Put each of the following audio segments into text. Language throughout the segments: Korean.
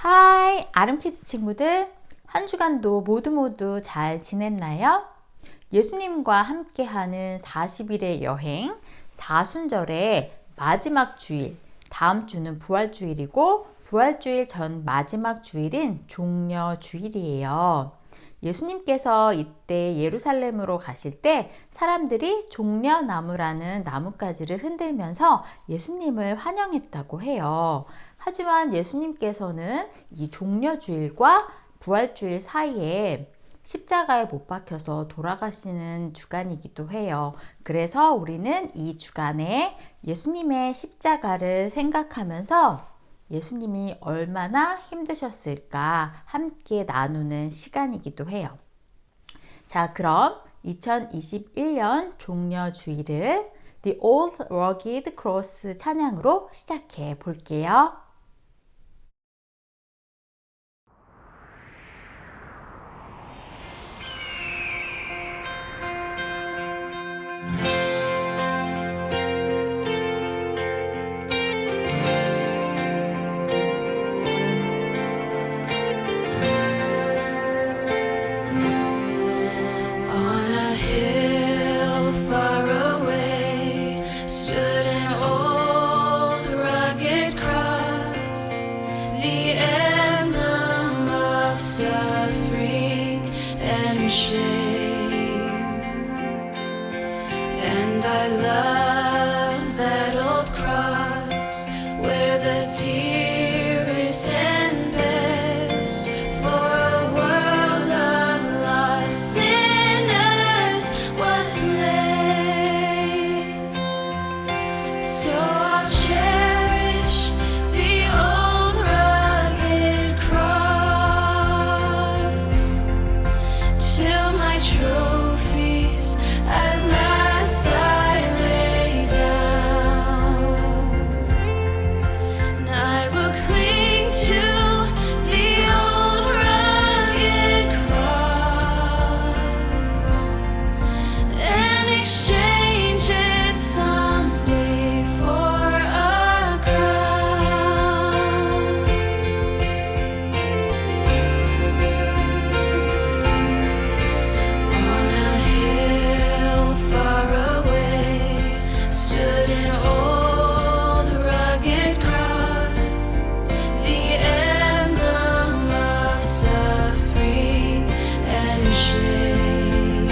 하이, 아름키즈 친구들. 한 주간도 모두 잘 지냈나요? 예수님과 함께하는 40일의 여행, 사순절의 마지막 주일, 다음 주는 부활주일이고 부활주일 전 마지막 주일인 종려주일이에요. 예수님께서 이때 예루살렘으로 가실 때 사람들이 종려나무라는 나뭇가지를 흔들면서 예수님을 환영했다고 해요. 하지만 예수님께서는 이 종려주일과 부활주일 사이에 십자가에 못 박혀서 돌아가시는 주간이기도 해요. 그래서 우리는 이 주간에 예수님의 십자가를 생각하면서 예수님이 얼마나 힘드셨을까 함께 나누는 시간이기도 해요. 자, 그럼 2021년 종려주일을 The Old Rugged Cross 찬양으로 시작해 볼게요. And I love that old cross where the dearest and best for a world of lost sinners was slain. So I'll cherish the old rugged cross till my trophies at last I lay down, and I will cling to the old rugged cross and exchange it someday for a crown. On a hill far away stood an old rugged cross, the emblem of suffering and shame.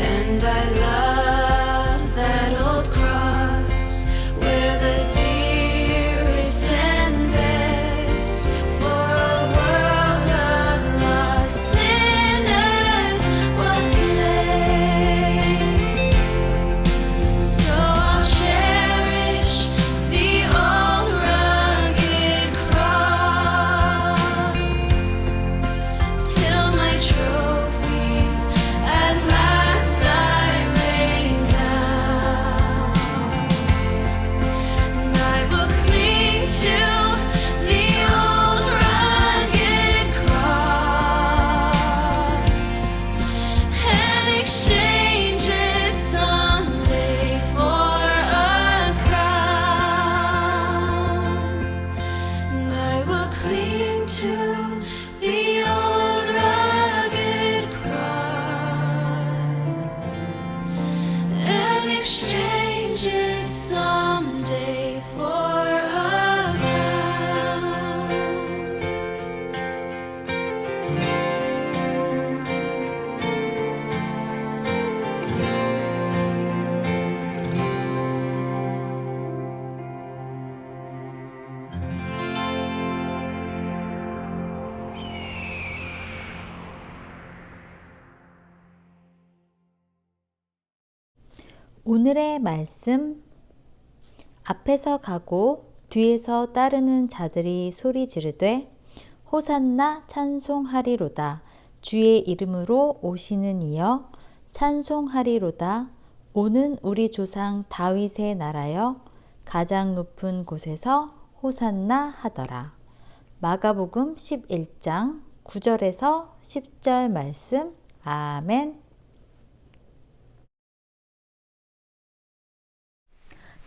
And I love that old cross where the dearest and best for a world of lost sinners was slain. So I'll cherish the old rugged cross till my trophies at last I lay down, and I will cling to the old rugged cross and exchange it someday for a crown. And I will cling to the old rugged cross and exchange it someday for a crown. 오늘의 말씀, 앞에서 가고 뒤에서 따르는 자들이 소리 지르되 호산나 찬송하리로다. 주의 이름으로 오시는 이여 찬송하리로다. 오는 우리 조상 다윗의 나라여 가장 높은 곳에서 호산나 하더라. 마가복음 11장 9절에서 10절 말씀. 아멘.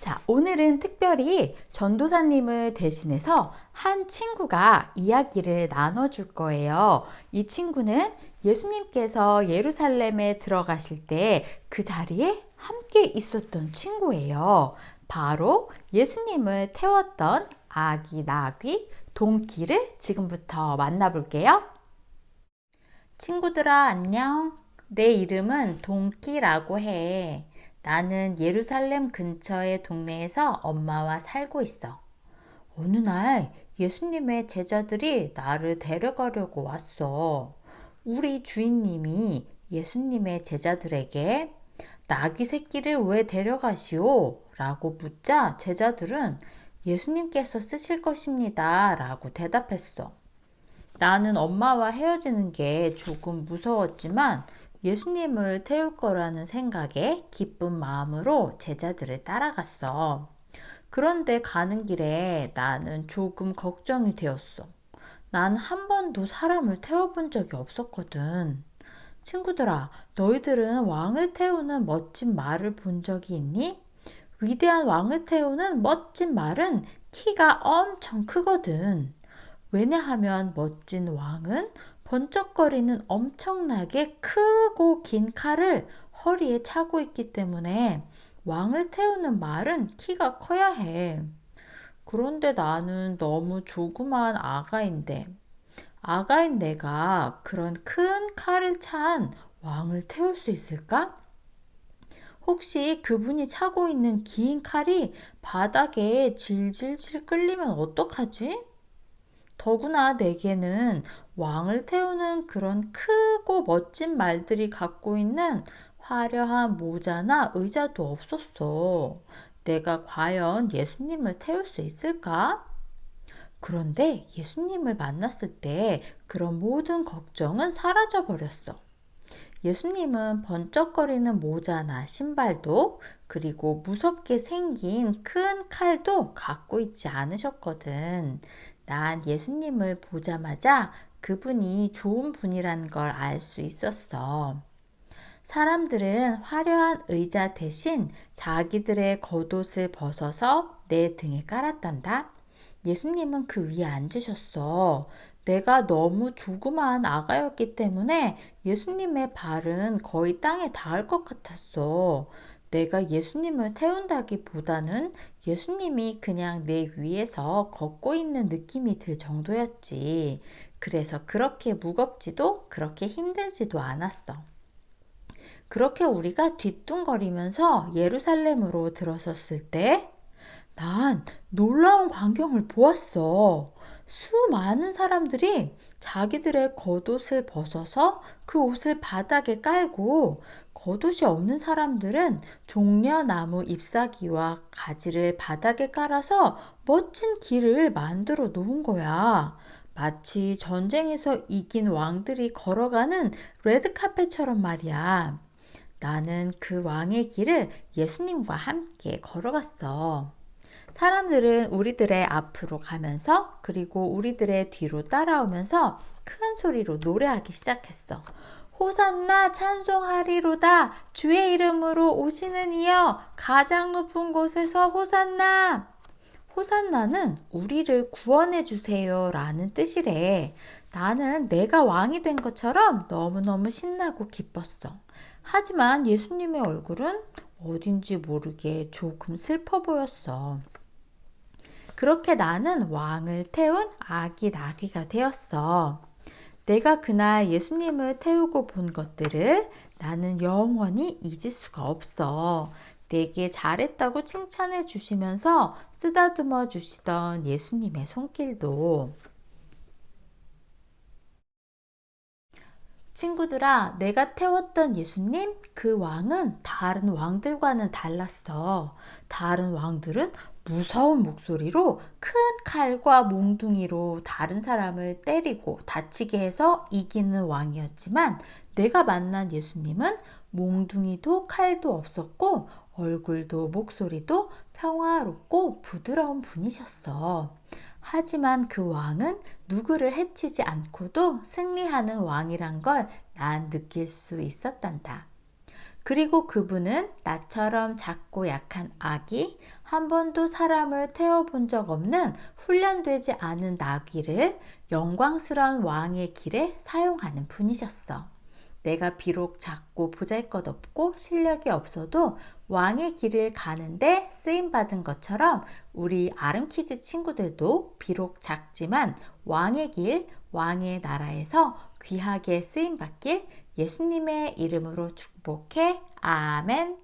자, 오늘은 특별히 전도사님을 대신해서 한 친구가 이야기를 나눠줄 거예요. 이 친구는 예수님께서 예루살렘에 들어가실 때 그 자리에 함께 있었던 친구예요. 바로 예수님을 태웠던 아기 나귀 동키를 지금부터 만나볼게요. 친구들아, 안녕. 내 이름은 동키라고 해. 나는 예루살렘 근처의 동네에서 엄마와 살고 있어. 어느 날 예수님의 제자들이 나를 데려가려고 왔어. 우리 주인님이 예수님의 제자들에게 나귀 새끼를 왜 데려가시오? 라고 묻자 제자들은 예수님께서 쓰실 것입니다. 라고 대답했어. 나는 엄마와 헤어지는 게 조금 무서웠지만 예수님을 태울 거라는 생각에 기쁜 마음으로 제자들을 따라갔어. 그런데 가는 길에 나는 조금 걱정이 되었어. 난 한 번도 사람을 태워본 적이 없었거든. 친구들아, 너희들은 왕을 태우는 멋진 말을 본 적이 있니? 위대한 왕을 태우는 멋진 말은 키가 엄청 크거든. 왜냐하면 멋진 왕은 번쩍거리는 엄청나게 크고 긴 칼을 허리에 차고 있기 때문에 왕을 태우는 말은 키가 커야 해. 그런데 나는 너무 조그만 아가인 내가 그런 큰 칼을 찬 왕을 태울 수 있을까? 혹시 그분이 차고 있는 긴 칼이 바닥에 질질질 끌리면 어떡하지? 더구나 내게는 왕을 태우는 그런 크고 멋진 말들이 갖고 있는 화려한 모자나 의자도 없었어. 내가 과연 예수님을 태울 수 있을까? 그런데 예수님을 만났을 때 그런 모든 걱정은 사라져 버렸어. 예수님은 번쩍거리는 모자나 신발도 그리고 무섭게 생긴 큰 칼도 갖고 있지 않으셨거든. 난 예수님을 보자마자 그분이 좋은 분이라는 걸 알 수 있었어. 사람들은 화려한 의자 대신 자기들의 겉옷을 벗어서 내 등에 깔았단다. 예수님은 그 위에 앉으셨어. 내가 너무 조그마한 아가였기 때문에 예수님의 발은 거의 땅에 닿을 것 같았어. 내가 예수님을 태운다기보다는 예수님이 그냥 내 위에서 걷고 있는 느낌이 들 정도였지. 그래서 그렇게 무겁지도 그렇게 힘들지도 않았어. 그렇게 우리가 뒤뚱거리면서 예루살렘으로 들어섰을 때 난 놀라운 광경을 보았어. 수많은 사람들이 자기들의 겉옷을 벗어서 그 옷을 바닥에 깔고 겉옷이 없는 사람들은 종려나무 잎사귀와 가지를 바닥에 깔아서 멋진 길을 만들어 놓은 거야. 마치 전쟁에서 이긴 왕들이 걸어가는 레드카펫처럼 말이야. 나는 그 왕의 길을 예수님과 함께 걸어갔어. 사람들은 우리들의 앞으로 가면서 그리고 우리들의 뒤로 따라오면서 큰 소리로 노래하기 시작했어. 호산나 찬송하리로다. 주의 이름으로 오시는 이여 가장 높은 곳에서 호산나. 호산나는 우리를 구원해 주세요 라는 뜻이래. 나는 내가 왕이 된 것처럼 너무너무 신나고 기뻤어. 하지만 예수님의 얼굴은 어딘지 모르게 조금 슬퍼 보였어. 그렇게 나는 왕을 태운 아기 나귀가 되었어. 내가 그날 예수님을 태우고 본 것들을 나는 영원히 잊을 수가 없어. 내게 잘했다고 칭찬해 주시면서 쓰다듬어 주시던 예수님의 손길도. 친구들아, 내가 태웠던 예수님, 그 왕은 다른 왕들과는 달랐어. 다른 왕들은 무서운 목소리로 큰 칼과 몽둥이로 다른 사람을 때리고 다치게 해서 이기는 왕이었지만 내가 만난 예수님은 몽둥이도 칼도 없었고 얼굴도 목소리도 평화롭고 부드러운 분이셨어. 하지만 그 왕은 누구를 해치지 않고도 승리하는 왕이란 걸 난 느낄 수 있었단다. 그리고 그분은 나처럼 작고 약한 아기, 한 번도 사람을 태워본 적 없는 훈련되지 않은 나귀를 영광스러운 왕의 길에 사용하는 분이셨어. 내가 비록 작고 보잘것없고 실력이 없어도 왕의 길을 가는데 쓰임받은 것처럼 우리 아름키즈 친구들도 비록 작지만 왕의 길, 왕의 나라에서 귀하게 쓰임받길 예수님의 이름으로 축복해. 아멘.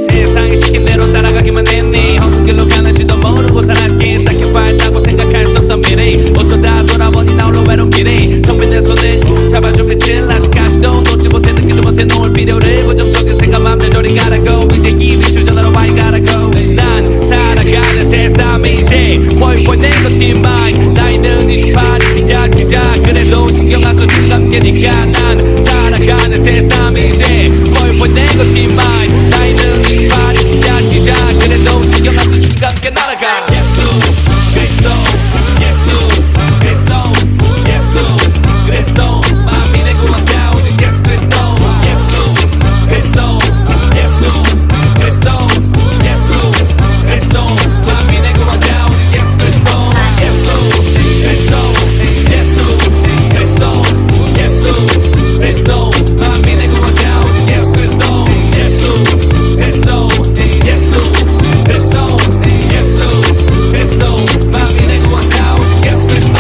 세상의 시킨대로 따라가기만 했니 어느 길로 가는지도 모르고 살았기 쌓여 밝다고 생각할 수 없던 미래 어쩌다 돌아보니 나 홀로 외로운 길에 텅 빈 내 손을 잡아준 빛을 아직까지도 놓지 못해 느끼지 못해 놓을 필요를 부정적인 생각 맘들 저리 가라고 이제 이 빛을 전하러 많이 가라고 난 살아가는 세상이 이제 훨훨 네거티브만 나이는 28이지야 시작 그래도 신경 안 써 지금 감기니까 난 살아가는 세상이 이제 훨훨 네거티브만 나이는 28이지야 시작 그래도 신경 안 써 지금 감기 날아가 예수 그리스도 예수 그리스도 예수 그리스도 마음이 내 구원자 오직 예수 그리스도 예수 그리스도 예수 그리스도 예수 그리스도 마음이 내 구원자 오직 예수 그리스도 예수 그리스도 예수 그리스도 예수 그리스도 마음이 내 구원자 오직 예수 그리스도 예수 그리스도 예수 그리스도 예수 그리스도 마음이 내 구원자 오직 예수 그리스도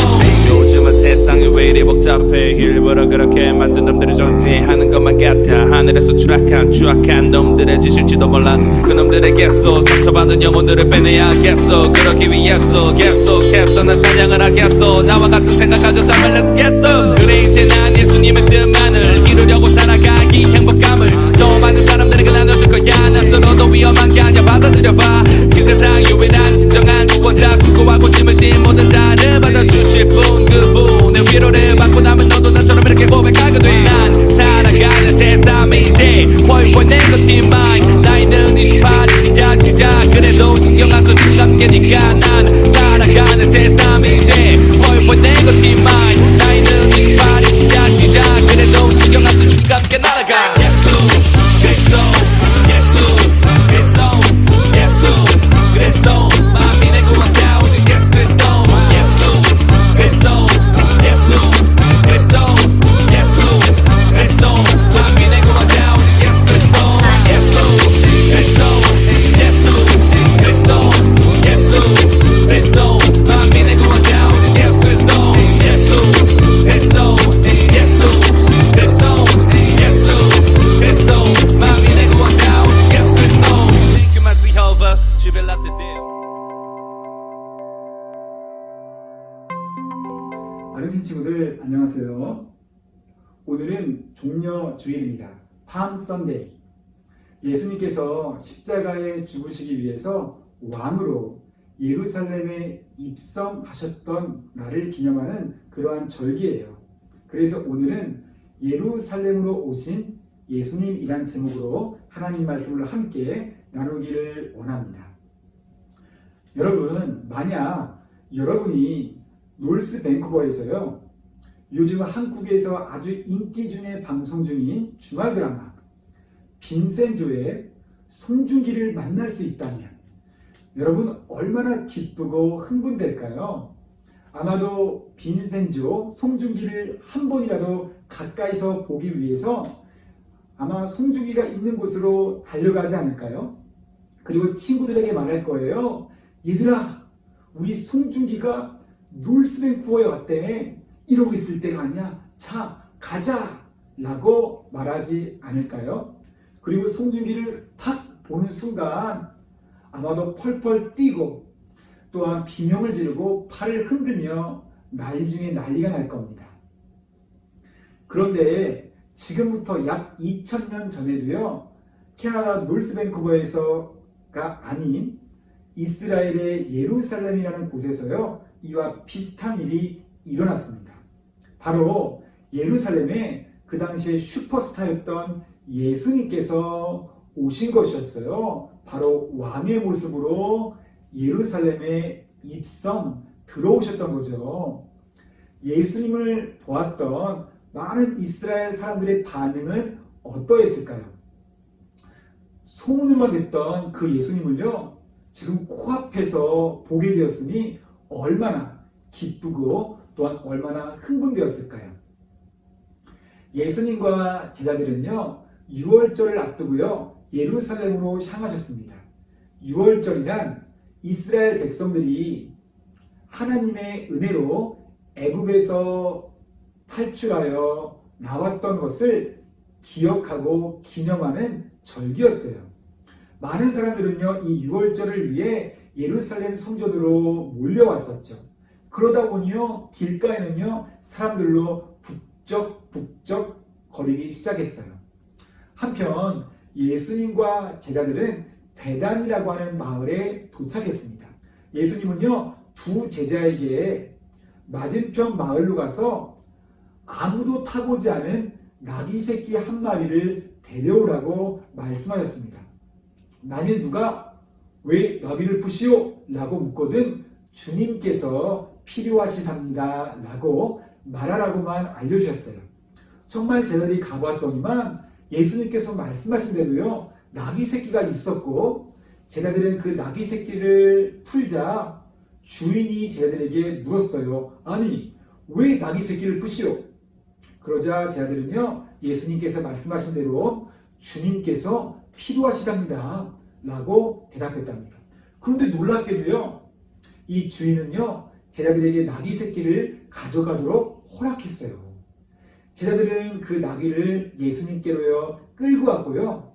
요즘은 세상이 왜 이리 복잡해 일부러 그렇게 만든 놈들이 존재하는 것만 같아 하늘에서 추락한 놈들의 짓일지도 몰라 그 놈들에게서 상처받은 영혼들을 빼내야겠어 그러기 위해서 계속해서 난 찬양을 하겠어 나와 같은 생각 가졌다면 let's get some 그래 이제 난 예수님의 뜻만을 이루려고 살아가기 행복감을 더 많은 사람들에게 나눠줄 거야 난 서로도 위험한 게 아니야 받아들여봐 이 세상 유일한 진정한 구원자 수고하고 짐을 진 모든 자를 받아주실 분 그분의 위로를 받고 나면 너도 나처럼 이렇게 고백하게 돼난 살아가는 세상이 이제 훨훨 네거티브만 나이는 28이지야 시작 그래도 신경 안 써 지금 감기니까 난 살아가는 세상이 이제 훨훨 네거티브만 나이는 28이지야 시작 그래도 신경 안 써 지금 감기 날아가 예수 그리스도 예수 그리스도 예수 그리스도 마음이 내 구원자 오직 예수 그리스도 예수 그리스도 예수 그리스도 예수 그리스도 마음이 내 구원자 오직 예수 그리스도 예수 그리스도 예수 그리스도 예수 그리스도 마음이 내 구원자 오직 예수 그리스도 예수 그리스도 예수 그리스도 예수 그리스도 마음이 내 구원자 오직 예수 그리스도 Thank you my Jehovah 주별 라떼 아름신 친구들 안녕하세요. 오늘은 종려 주일입니다. 팜 선데이. 예수님께서 십자가에 죽으시기 위해서 왕으로 예루살렘에 입성하셨던 날을 기념하는 그러한 절기예요. 그래서 오늘은 예루살렘으로 오신 예수님이란 제목으로 하나님 말씀을 함께 나누기를 원합니다. 여러분, 만약 여러분이 놀스 밴쿠버에서요, 요즘 한국에서 아주 인기 중의 방송 중인 주말 드라마 빈센조의 송중기를 만날 수 있다면 여러분 얼마나 기쁘고 흥분될까요? 아마도 빈센조 송중기를 한 번이라도 가까이서 보기 위해서 아마 송중기가 있는 곳으로 달려가지 않을까요? 그리고 친구들에게 말할 거예요. 얘들아, 우리 송중기가 놀스밴쿠버에 왔대. 이러고 있을 때가 아니야. 자, 가자! 라고 말하지 않을까요? 그리고 송중기를 탁 보는 순간 아마도 펄펄 뛰고 또한 비명을 지르고 팔을 흔들며 난리 중에 난리가 날 겁니다. 그런데 지금부터 약 2000년 전에도요, 캐나다 노스 밴쿠버에서가 아닌 이스라엘의 예루살렘이라는 곳에서요, 이와 비슷한 일이 일어났습니다. 바로 예루살렘에 그 당시에 슈퍼스타였던 예수님께서 오신 것이었어요. 바로 왕의 모습으로 예루살렘에 입성 들어오셨던 거죠. 예수님을 보았던 많은 이스라엘 사람들의 반응은 어떠했을까요? 소문으로만 듣던 그 예수님을요, 지금 코앞에서 보게 되었으니 얼마나 기쁘고 또한 얼마나 흥분되었을까요? 예수님과 제자들은요, 유월절을 앞두고요, 예루살렘으로 향하셨습니다. 유월절이란 이스라엘 백성들이 하나님의 은혜로 애굽에서 탈출하여 나왔던 것을 기억하고 기념하는 절기였어요. 많은 사람들은요, 이 유월절을 위해 예루살렘 성전으로 몰려왔었죠. 그러다 보니요, 길가에는요, 사람들로 북적북적 거리기 시작했어요. 한편 예수님과 제자들은 베단이라고 하는 마을에 도착했습니다. 예수님은요, 두 제자에게 맞은편 마을로 가서 아무도 타보지 않은 나귀 새끼 한 마리를 데려오라고 말씀하셨습니다. 만일 누가 왜 나귀를 푸시오? 라고 묻거든 주님께서 필요하시답니다 라고 말하라고만 알려주셨어요. 정말 제자들이 가보았더니만 예수님께서 말씀하신 대로요, 나귀 새끼가 있었고, 제자들은 그 나귀 새끼를 풀자 주인이 제자들에게 물었어요. 아니, 왜 나귀 새끼를 푸시오? 그러자 제자들은요, 예수님께서 말씀하신 대로 주님께서 필요하시답니다 라고 대답했답니다. 그런데 놀랍게도요, 이 주인은요, 제자들에게 나귀 새끼를 가져가도록 허락했어요. 제자들은 그 나귀를 예수님께로요, 끌고 왔고요,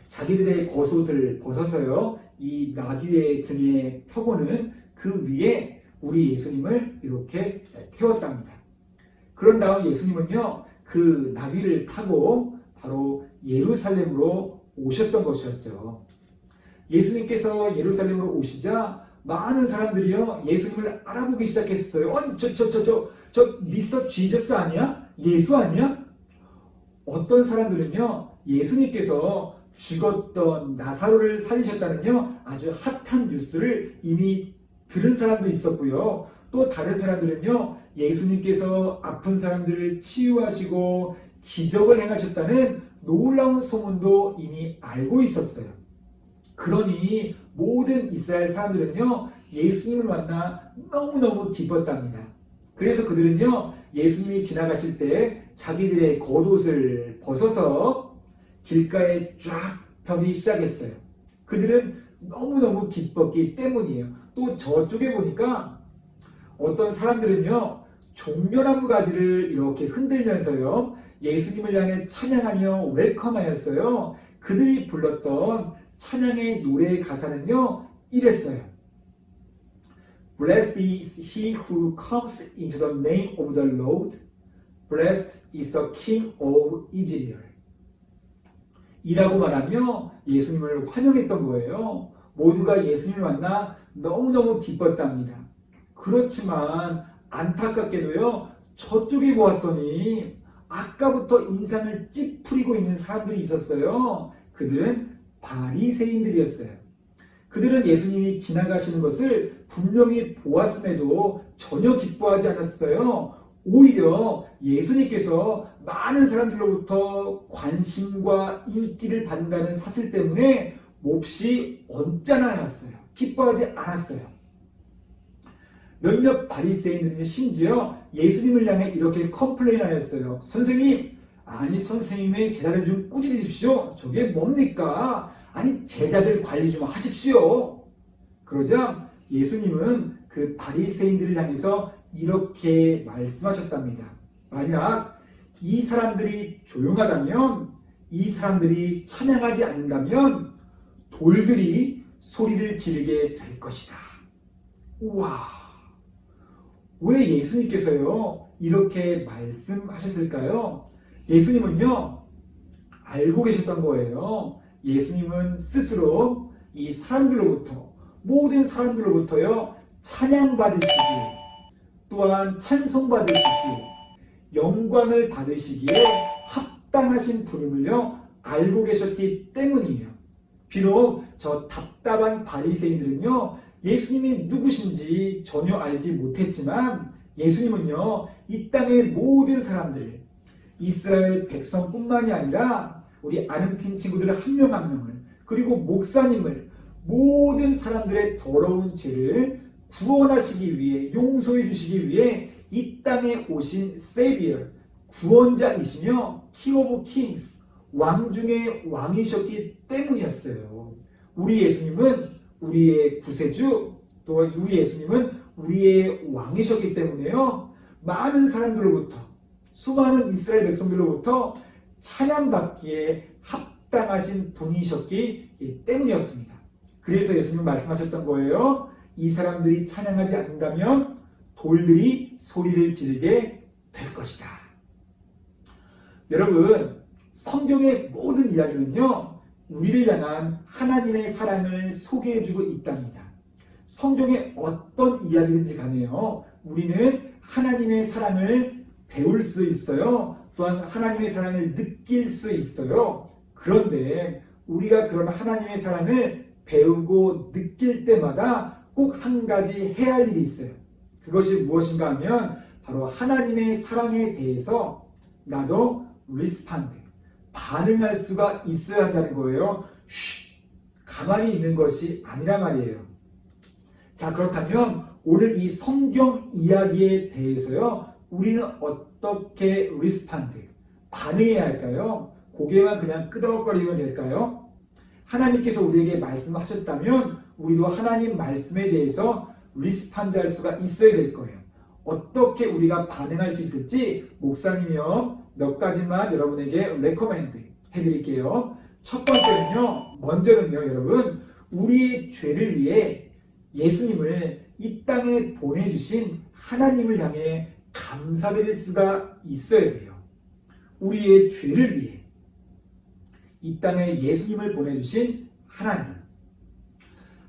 자기들의 겉옷을 벗어서요, 이 나귀의 등에 펴고는 그 위에 우리 예수님을 이렇게 태웠답니다. 그런 다음 예수님은요, 그 나귀를 타고 바로 예루살렘으로 오셨던 것이었죠. 예수님께서 예루살렘으로 오시자 많은 사람들이요, 예수님을 알아보기 시작했어요. 저 미스터 지저스 아니야? 예수 아니야? 어떤 사람들은요, 예수님께서 죽었던 나사로를 살리셨다는요, 아주 핫한 뉴스를 이미 들은 사람도 있었고요. 또 다른 사람들은요, 예수님께서 아픈 사람들을 치유하시고 기적을 행하셨다는 놀라운 소문도 이미 알고 있었어요. 그러니 모든 이스라엘 사람들은요, 예수님을 만나 너무너무 기뻤답니다. 그래서 그들은요, 예수님이 지나가실 때 자기들의 겉옷을 벗어서 길가에 쫙 펴기 시작했어요. 그들은 너무너무 기뻤기 때문이에요. 또 저쪽에 보니까 어떤 사람들은요, 종려나무 가지를 이렇게 흔들면서요, 예수님을 향해 찬양하며 웰컴하였어요. 그들이 불렀던 찬양의 노래의 가사는요, 이랬어요. Blessed is he who comes into the name of the Lord. Blessed is the King of Israel. 이라고 말하며 예수님을 환영했던 거예요. 모두가 예수님을 만나 너무너무 기뻤답니다. 그렇지만 안타깝게도요, 저쪽에 보았더니 아까부터 인상을 찌푸리고 있는 사람들이 있었어요. 그들은 바리새인들이었어요. 그들은 예수님이 지나가시는 것을 분명히 보았음에도 전혀 기뻐하지 않았어요. 오히려 예수님께서 많은 사람들로부터 관심과 인기를 받는다는 사실 때문에 몹시 언짢아했어요. 기뻐하지 않았어요. 몇몇 바리새인들은 심지어 예수님을 향해 이렇게 컴플레인하였어요. 선생님, 아니 선생님의 제자들 좀 꾸짖으십시오. 저게 뭡니까? 아니 제자들 관리 좀 하십시오. 그러자 예수님은 그 바리새인들을 향해서 이렇게 말씀하셨답니다. 만약 이 사람들이 조용하다면, 이 사람들이 찬양하지 않는다면 돌들이 소리를 지르게 될 것이다. 우와! 왜 예수님께서요 이렇게 말씀하셨을까요? 예수님은요 알고 계셨던 거예요. 예수님은 스스로 이 사람들로부터, 모든 사람들로부터요 찬양받으시기에, 또한 찬송받으시기에, 영광을 받으시기에 합당하신 분임을요 알고 계셨기 때문이에요. 비록 저 답답한 바리새인들은요 예수님이 누구신지 전혀 알지 못했지만, 예수님은요 이 땅의 모든 사람들, 이스라엘 백성뿐만이 아니라 우리 아름팀 친구들 한 명 한 명을, 그리고 목사님을, 모든 사람들의 더러운 죄를 구원하시기 위해, 용서해 주시기 위해 이 땅에 오신 세비어, 구원자이시며 킹 오브 킹스, 왕 중의 왕이셨기 때문이었어요. 우리 예수님은 우리의 구세주, 또 우리 예수님은 우리의 왕이셨기 때문에요 많은 사람들로부터, 수많은 이스라엘 백성들로부터 찬양받기에 합당하신 분이셨기 때문이었습니다. 그래서 예수님은 말씀하셨던 거예요. 이 사람들이 찬양하지 않는다면 돌들이 소리를 지르게 될 것이다. 여러분, 성경의 모든 이야기는요 우리를 향한 하나님의 사랑을 소개해주고 있답니다. 성경의 어떤 이야기든지 간에요 우리는 하나님의 사랑을 배울 수 있어요. 또한 하나님의 사랑을 느낄 수 있어요. 그런데 우리가 그런 하나님의 사랑을 배우고 느낄 때마다 꼭 한 가지 해야 할 일이 있어요. 그것이 무엇인가 하면 바로 하나님의 사랑에 대해서 나도 리스판드, 반응할 수가 있어야 한다는 거예요. 가만히 있는 것이 아니란 말이에요. 자, 그렇다면 오늘 이 성경 이야기에 대해서요 우리는 어떻게 리스판드, 반응해야 할까요? 고개만 그냥 끄덕거리면 될까요? 하나님께서 우리에게 말씀하셨다면 우리도 하나님 말씀에 대해서 리스판드 할 수가 있어야 될 거예요. 어떻게 우리가 반응할 수 있을지 목사님이요 몇 가지만 여러분에게 레코멘드 해드릴게요. 첫 번째는요, 먼저는요 여러분, 우리의 죄를 위해 예수님을 이 땅에 보내주신 하나님을 향해 감사드릴 수가 있어야 돼요. 우리의 죄를 위해 이 땅에 예수님을 보내주신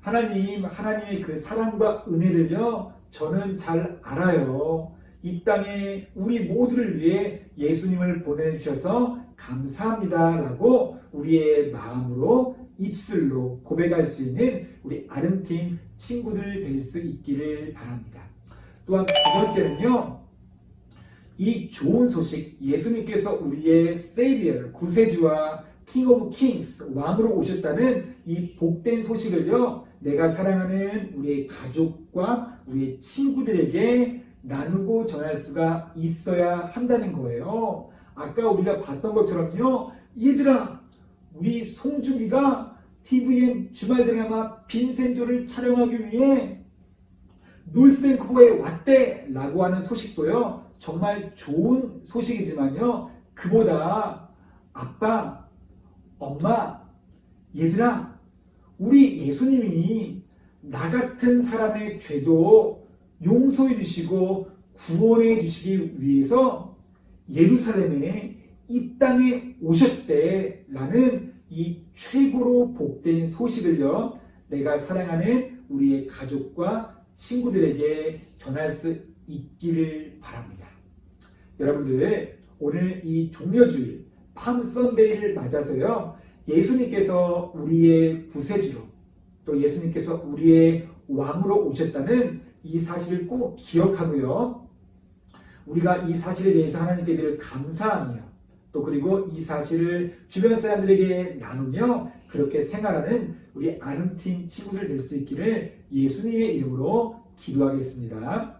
하나님의 그 사랑과 은혜를요 저는 잘 알아요. 이 땅에 우리 모두를 위해 예수님을 보내주셔서 감사합니다 라고 우리의 마음으로, 입술로 고백할 수 있는 우리 아름팀 친구들 될 수 있기를 바랍니다. 또한 두 번째는요, 이 좋은 소식, 예수님께서 우리의 세이비어, 구세주와 킹 오브 킹스, 왕으로 오셨다는 이 복된 소식을요 내가 사랑하는 우리의 가족과 우리의 친구들에게 나누고 전할 수가 있어야 한다는 거예요. 아까 우리가 봤던 것처럼요, 얘들아, 우리 송중기가 TVN 주말 드라마 빈센조를 촬영하기 위해 놀스밴쿠버에 왔대 라고 하는 소식도요 정말 좋은 소식이지만요, 그보다 아빠, 엄마, 얘들아, 우리 예수님이 나 같은 사람의 죄도 용서해 주시고 구원해 주시기 위해서 예루살렘에 이 땅에 오셨대 라는 이 최고로 복된 소식을요 내가 사랑하는 우리의 가족과 친구들에게 전할 수 있기를 바랍니다. 여러분들, 오늘 이 종려주일 팜 선데이를 맞아서요 예수님께서 우리의 구세주로, 또 예수님께서 우리의 왕으로 오셨다는 이 사실을 꼭 기억하고요, 우리가 이 사실에 대해서 하나님께 늘 감사하며, 또 그리고 이 사실을 주변 사람들에게 나누며 그렇게 생활하는 우리 아름팀 친구들 될 수 있기를 예수님의 이름으로 기도하겠습니다.